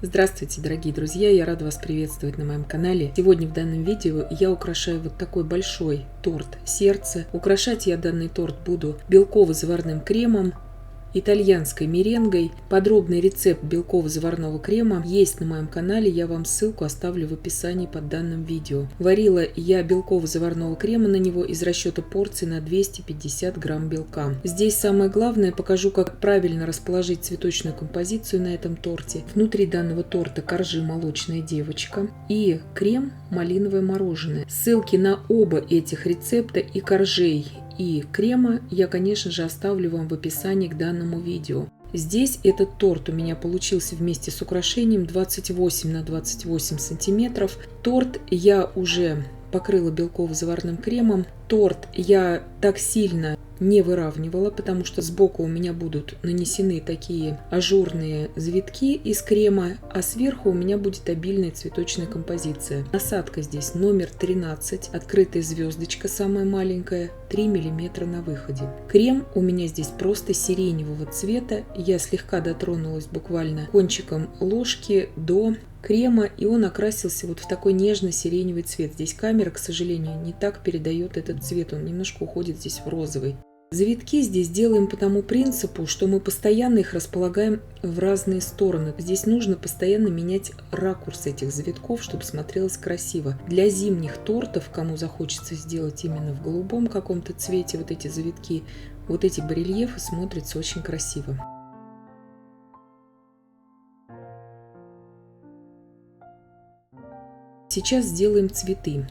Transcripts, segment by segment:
Здравствуйте, дорогие друзья! Я рада вас приветствовать на моем канале. Сегодня в данном видео я украшаю вот такой большой торт сердце. Украшать я данный торт буду белково-заварным кремом, итальянской меренгой. Подробный рецепт белково-заварного крема есть на моем канале, я вам ссылку оставлю в описании под данным видео. Варила я белково-заварного крема на него из расчета порции на 250 грамм белка. Здесь самое главное, покажу, как правильно расположить цветочную композицию на этом торте. Внутри данного торта коржи молочная девочка и крем малиновое мороженое. Ссылки на оба этих рецепта, и коржей, и крема, я, конечно же, оставлю вам в описании к данному видео. Здесь этот торт у меня получился вместе с украшением 28 на 28 сантиметров. Торт я уже покрыла белково-заварным кремом. Торт я так сильно не выравнивала, потому что сбоку у меня будут нанесены такие ажурные завитки из крема, а сверху у меня будет обильная цветочная композиция. Насадка здесь номер 13, открытая звездочка, самая маленькая, 3 мм на выходе. Крем у меня здесь просто сиреневого цвета. Я слегка дотронулась буквально кончиком ложки до крема, и он окрасился вот в такой нежно-сиреневый цвет. Здесь камера, к сожалению, не так передает этот цвет, он немножко уходит здесь в розовый. Завитки здесь делаем по тому принципу, что мы постоянно их располагаем в разные стороны. Здесь нужно постоянно менять ракурс этих завитков, чтобы смотрелось красиво. Для зимних тортов, кому захочется сделать именно в голубом каком-то цвете вот эти завитки, вот эти барельефы смотрятся очень красиво. Сейчас сделаем цветы.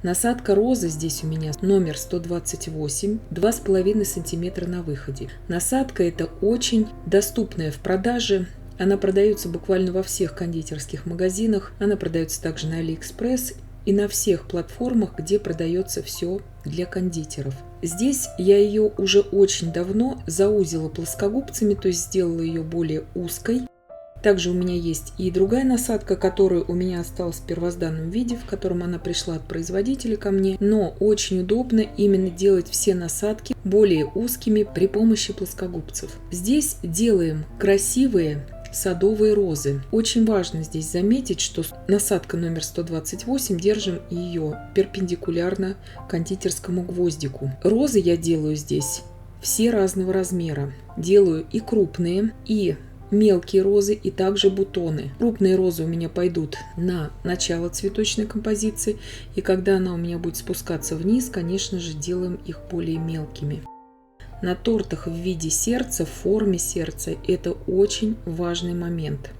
Насадка розы здесь у меня номер 128, 2,5 см на выходе. Насадка эта очень доступная в продаже. Она продается буквально во всех кондитерских магазинах. Она продается также на AliExpress и на всех платформах, где продается все для кондитеров. Здесь я ее уже очень давно заузила плоскогубцами, то есть сделала ее более узкой. Также у меня есть и другая насадка, которая у меня осталась в первозданном виде, в котором она пришла от производителя ко мне. Но очень удобно именно делать все насадки более узкими при помощи плоскогубцев. Здесь делаем красивые садовые розы. Очень важно здесь заметить, что насадка номер 128, держим ее перпендикулярно кондитерскому гвоздику. Розы я делаю здесь все разного размера. Делаю и крупные, и мелкие розы, и также бутоны. Крупные розы у меня пойдут на начало цветочной композиции, и когда она у меня будет спускаться вниз, конечно же, делаем их более мелкими. На тортах в виде сердца, в форме сердца, это очень важный момент.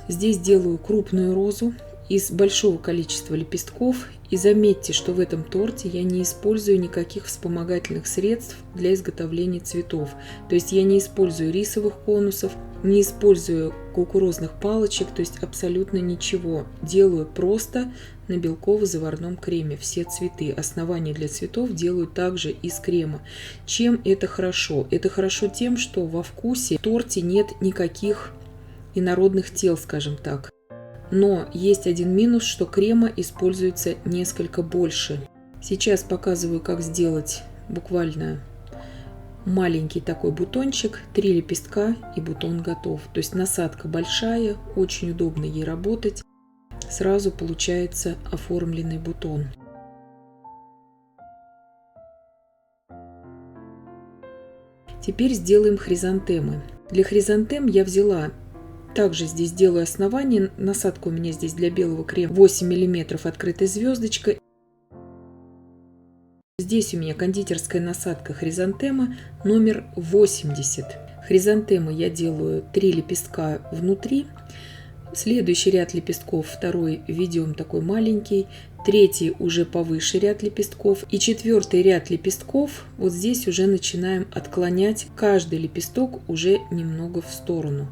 Здесь делаю крупную розу из большого количества лепестков. И заметьте, что в этом торте я не использую никаких вспомогательных средств для изготовления цветов. То есть я не использую рисовых конусов, не использую кукурузных палочек, то есть абсолютно ничего. Делаю просто на белково-заварном креме все цветы. Основание для цветов делаю также из крема. Чем это хорошо? Это хорошо тем, что во вкусе в торте нет никаких инородных тел, скажем так. Но есть один минус, что крема используется несколько больше. Сейчас показываю, как сделать буквально маленький такой бутончик, 3 лепестка, и бутон готов. То есть насадка большая, очень удобно ей работать. Сразу получается оформленный бутон. Теперь сделаем хризантемы. Для хризантем я взяла, также здесь делаю основание. Насадка у меня здесь для белого крема 8 мм открытой звездочкой. Здесь у меня кондитерская насадка хризантема номер 80. Хризантемы я делаю 3 лепестка внутри. Следующий ряд лепестков, второй ведем такой маленький, третий уже повыше ряд лепестков, и четвертый ряд лепестков вот здесь уже начинаем отклонять каждый лепесток уже немного в сторону.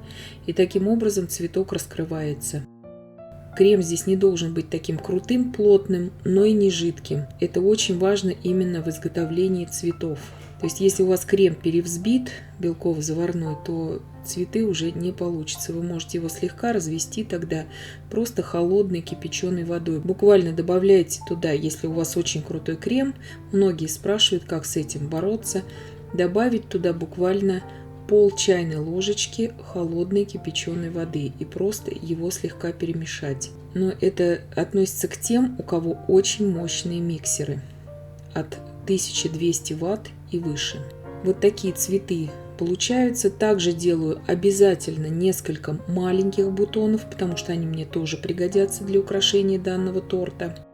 И таким образом цветок раскрывается. Крем здесь не должен быть таким крутым, плотным, но и не жидким. Это очень важно именно в изготовлении цветов. То есть если у вас крем перевзбит, белково-заварной, то цветы уже не получится. Вы можете его слегка развести тогда просто холодной кипяченой водой. Буквально добавляйте туда, если у вас очень крутой крем, многие спрашивают, как с этим бороться, добавить туда буквально пол чайной ложечки холодной кипяченой воды и просто его слегка перемешать. Но это относится к тем, у кого очень мощные миксеры от 1200 Вт и выше. Вот такие цветы получаются. Также делаю обязательно несколько маленьких бутонов, потому что они мне тоже пригодятся для украшения данного торта.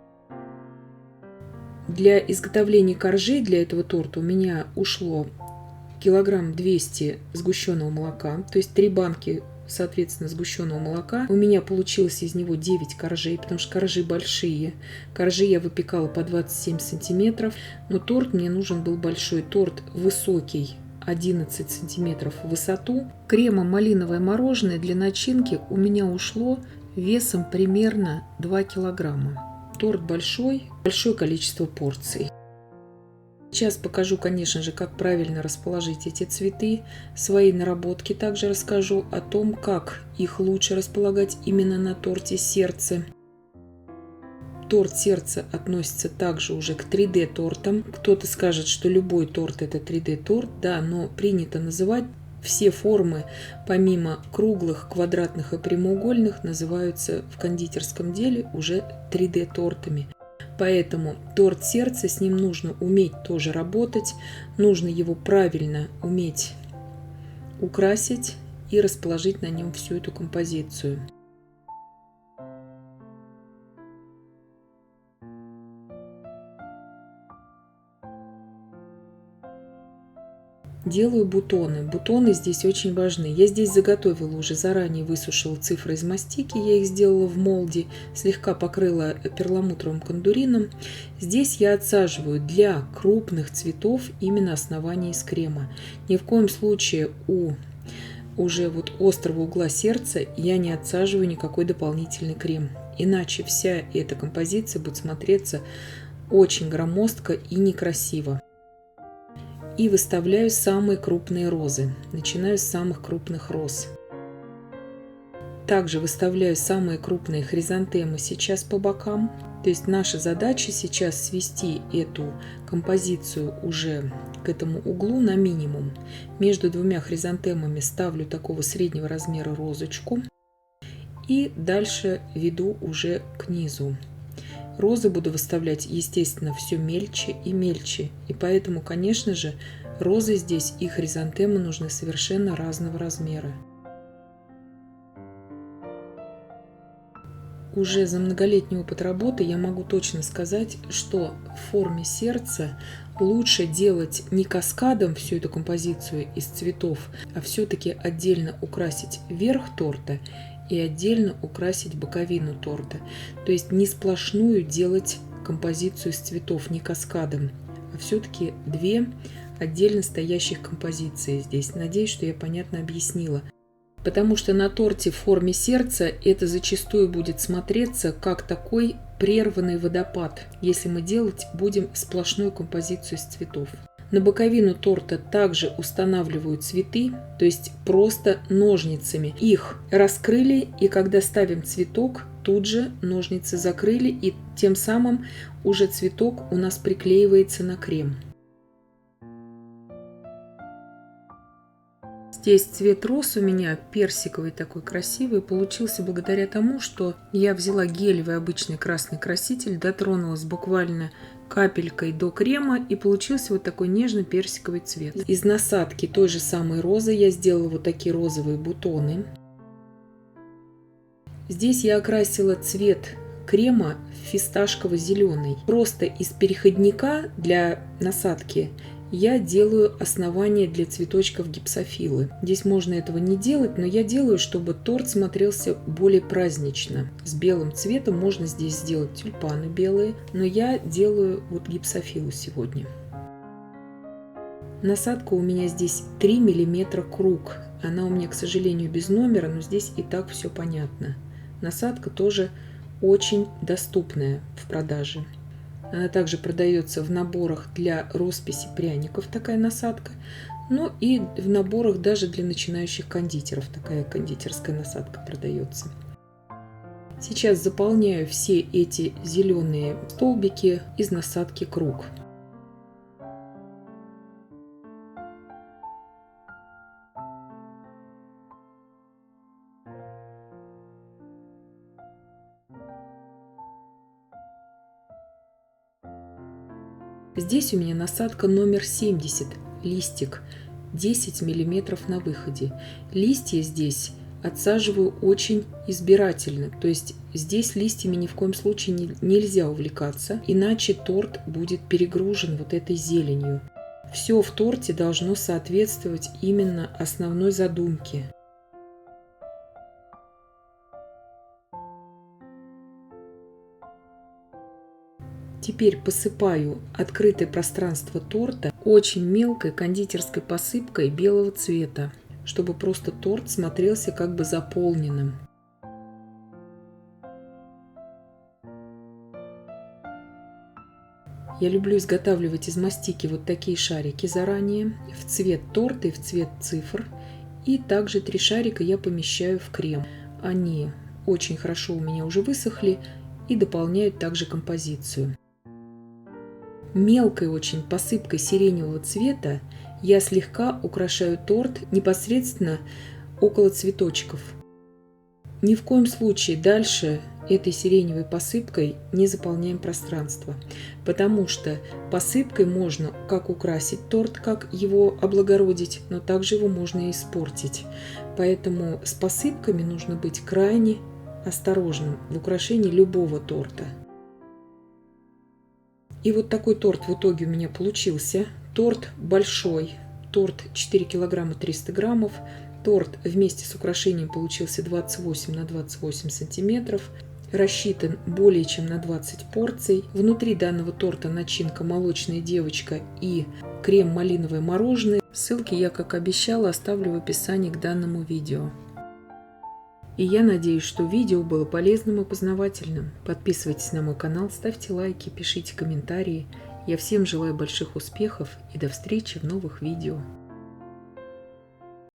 Для изготовления коржей для этого торта у меня ушло 200 килограмм сгущенного молока, то есть 3 банки, соответственно, сгущенного молока. У меня получилось из него 9 коржей, потому что коржи большие. Коржи я выпекала по 27 сантиметров, но торт мне нужен был большой. Торт высокий, 11 сантиметров в высоту. Кремо-малиновое мороженое для начинки у меня ушло весом примерно 2 килограмма. Торт большой, большое количество порций. Сейчас покажу, конечно же, как правильно расположить эти цветы. Свои наработки также расскажу о том, как их лучше располагать именно на торте сердце. Торт сердце относится также уже к 3D тортам. Кто-то скажет, что любой торт это 3D торт, да, но принято называть все формы, помимо круглых, квадратных и прямоугольных, называются в кондитерском деле уже 3D тортами. Поэтому торт сердце, с ним нужно уметь тоже работать, нужно его правильно уметь украсить и расположить на нем всю эту композицию. Делаю бутоны. Бутоны здесь очень важны. Я здесь заготовила уже заранее, высушила цифры из мастики. Я их сделала в молде, слегка покрыла перламутровым кондурином. Здесь я отсаживаю для крупных цветов именно основание из крема. Ни в коем случае у уже вот острого угла сердца я не отсаживаю никакой дополнительный крем. Иначе вся эта композиция будет смотреться очень громоздко и некрасиво. И выставляю самые крупные розы. Начинаю с самых крупных роз. Также выставляю самые крупные хризантемы сейчас по бокам. То есть наша задача сейчас свести эту композицию уже к этому углу на минимум. Между двумя хризантемами ставлю такого среднего размера розочку. И дальше веду уже к низу. Розы буду выставлять, естественно, все мельче и мельче. И поэтому, конечно же, розы здесь и хризантемы нужны совершенно разного размера. Уже за многолетний опыт работы я могу точно сказать, что в форме сердца лучше делать не каскадом всю эту композицию из цветов, а все-таки отдельно украсить верх торта и отдельно украсить боковину торта. То есть не сплошную делать композицию из цветов, не каскадом, а все-таки две отдельно стоящих композиции здесь. Надеюсь, что я понятно объяснила. Потому что на торте в форме сердца это зачастую будет смотреться как такой прерванный водопад, если мы делать будем сплошную композицию из цветов. На боковину торта также устанавливаю цветы, то есть просто ножницами. Их раскрыли, и когда ставим цветок, тут же ножницы закрыли, и тем самым уже цветок у нас приклеивается на крем. Здесь цвет роз у меня персиковый такой красивый получился благодаря тому, что я взяла гелевый обычный красный краситель, дотронулась буквально капелькой до крема, и получился вот такой нежный персиковый цвет. Из насадки той же самой розы я сделала вот такие розовые бутоны. Здесь я окрасила цвет крема в фисташково-зеленый. Просто из переходника для насадки я делаю основание для цветочков гипсофилы. Здесь можно этого не делать, но я делаю, чтобы торт смотрелся более празднично. С белым цветом можно здесь сделать тюльпаны белые, но я делаю вот гипсофилу сегодня. Насадка у меня здесь 3 мм круг. Она у меня, к сожалению, без номера, но здесь и так все понятно. Насадка тоже очень доступная в продаже. Она также продается в наборах для росписи пряников, такая насадка. Ну и в наборах даже для начинающих кондитеров такая кондитерская насадка продается. Сейчас заполняю все эти зеленые столбики из насадки круг. Здесь у меня насадка номер 70, листик 10 мм на выходе. Листья здесь отсаживаю очень избирательно, то есть здесь листьями ни в коем случае нельзя увлекаться, иначе торт будет перегружен вот этой зеленью. Все в торте должно соответствовать именно основной задумке. Теперь посыпаю открытое пространство торта очень мелкой кондитерской посыпкой белого цвета, чтобы просто торт смотрелся как бы заполненным. Я люблю изготавливать из мастики вот такие шарики заранее, в цвет торта и в цвет цифр. И также 3 шарика я помещаю в крем. Они очень хорошо у меня уже высохли и дополняют также композицию. Мелкой очень посыпкой сиреневого цвета я слегка украшаю торт непосредственно около цветочков. Ни в коем случае дальше этой сиреневой посыпкой не заполняем пространство, потому что посыпкой можно как украсить торт, как его облагородить, но также его можно и испортить. Поэтому с посыпками нужно быть крайне осторожным в украшении любого торта. И вот такой торт в итоге у меня получился. Торт большой, торт 4 килограмма 300 граммов. Торт вместе с украшением получился 28 на 28 сантиметров. Рассчитан более чем на 20 порций. Внутри данного торта начинка молочная девочка и крем малиновое мороженое. Ссылки я, как обещала, оставлю в описании к данному видео. И я надеюсь, что видео было полезным и познавательным. Подписывайтесь на мой канал, ставьте лайки, пишите комментарии. Я всем желаю больших успехов и до встречи в новых видео.